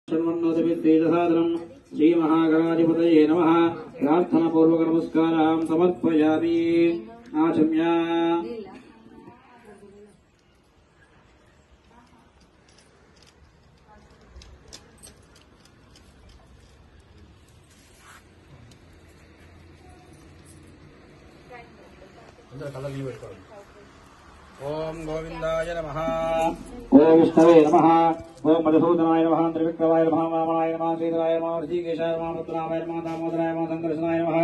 षण्मन्नोदवित्तेजसादनम् श्रीमहागणाधिपतये नमः। प्रार्थनापूर्वक नमस्कारान् समर्पयामि। आचम्य ओम गोविंदाय नमः। ओम विष्णवे नमः। ओम मधुसूदनाय नमः। त्रिविक्रमाय नमः। वामनाय नमः। श्रीधराय नमः। ऋषिकेशाय नमः। रुद्राय नमः। दामोदराय नमः। संकर्षणाय नमः।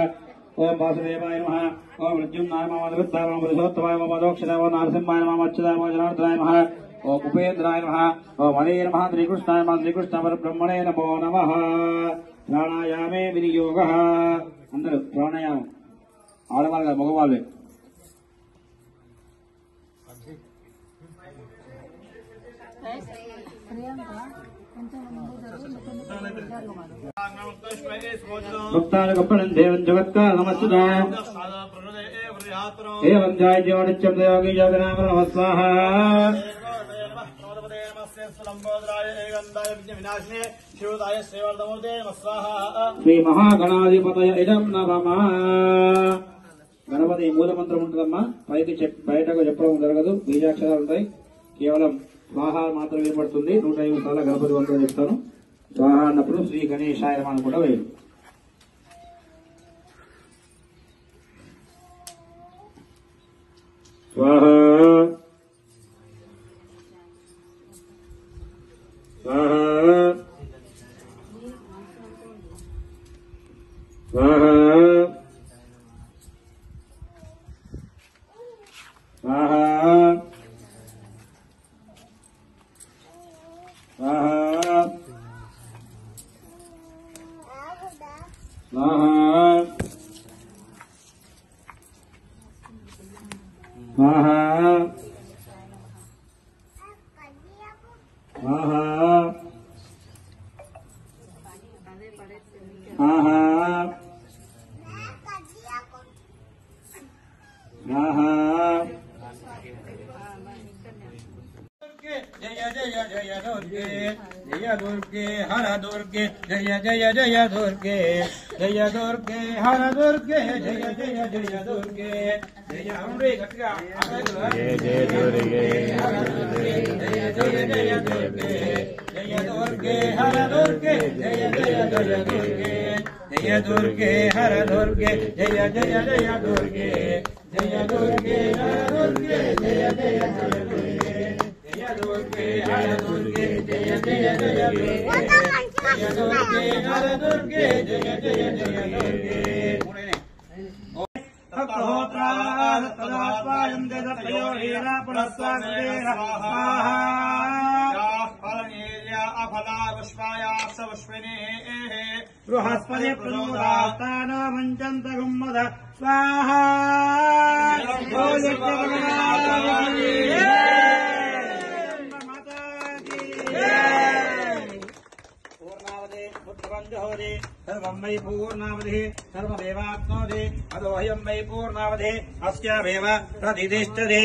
ओम वासुदेवाय नमः। ओम मृत्युंजयाय नमः। मधुवित्ताय नमः। मधुसोत्तमाय नमः। मधोक्षदाय नमः। नरसिंहाय नमः। अच्युताय नमः। जनार्दनाय नमः। ओम उपेन्द्राय नमः। ओम हरे नमः। श्रीकृष्णाय नमः। श्रीकृष्ण परब्रह्मणे नमो नमः। प्राणायामे विनियोगः। अंदर प्राणायाम आडवाళ్ళ मगवाళ్ళే भक्तान् कपणं देवं जगत्कारणमस्तुते एवं जय जीवनित्यं दयोगी जगन्नाथ नमः स्वाहा। श्री महागणाधिपतये इदं नमः। గణపతి మూల మంత్రం ఉంటుందమ్మా, పైకి బయటకు చెప్పడం జరగదు, బీజాక్షరాలు ఉంటాయి, కేవలం స్వాహ మాత్రం వినపడుతుంది. 105 సార్లు గణపతి మంత్రం చెప్తాను. స్వాహ అన్నప్పుడు శ్రీ గణేశాయ నమః అని కూడా వేరు. స్వాహ స్వాహ స్వాహ जय जय जय दुर्गे जय दुर्गे हर दुर्गे जय जय जय दुर्गे जय दुर्गे हर दुर्गे जय जय जय दुर्गे जय अम्बे गट्टिगा जय जय दुर्गे हर दुर्गे जय जय जय दुर्गे जय दुर्गे हर दुर्गे जय जय जय दुर्गे जय दुर्गे हर दुर्गे जय जय जय दुर्गे जय दुर्गे हर दुर्गे जय जय जय दुर्गे जय दुर्गे हर दुर्गे जय जय जय दुर्गे जय दुर्गे हर दुर्गे जय जय जय दुर्गे। तत्होत्राः तदास्वायं देदत्तयो हीरा पुरस्तास्तेन स्वाहा। फलनेल्या अफला पुष्पाया सवश्विनेः बृहस्पति प्रणोदास्तानो भञ्चन्त गुम्मद स्वाहा। सर्वं वै पूर्णावधि सर्वमेवाप्नोति अदो ह्यं वै पूर्णावधि अस्यामेव प्रतिष्ठते।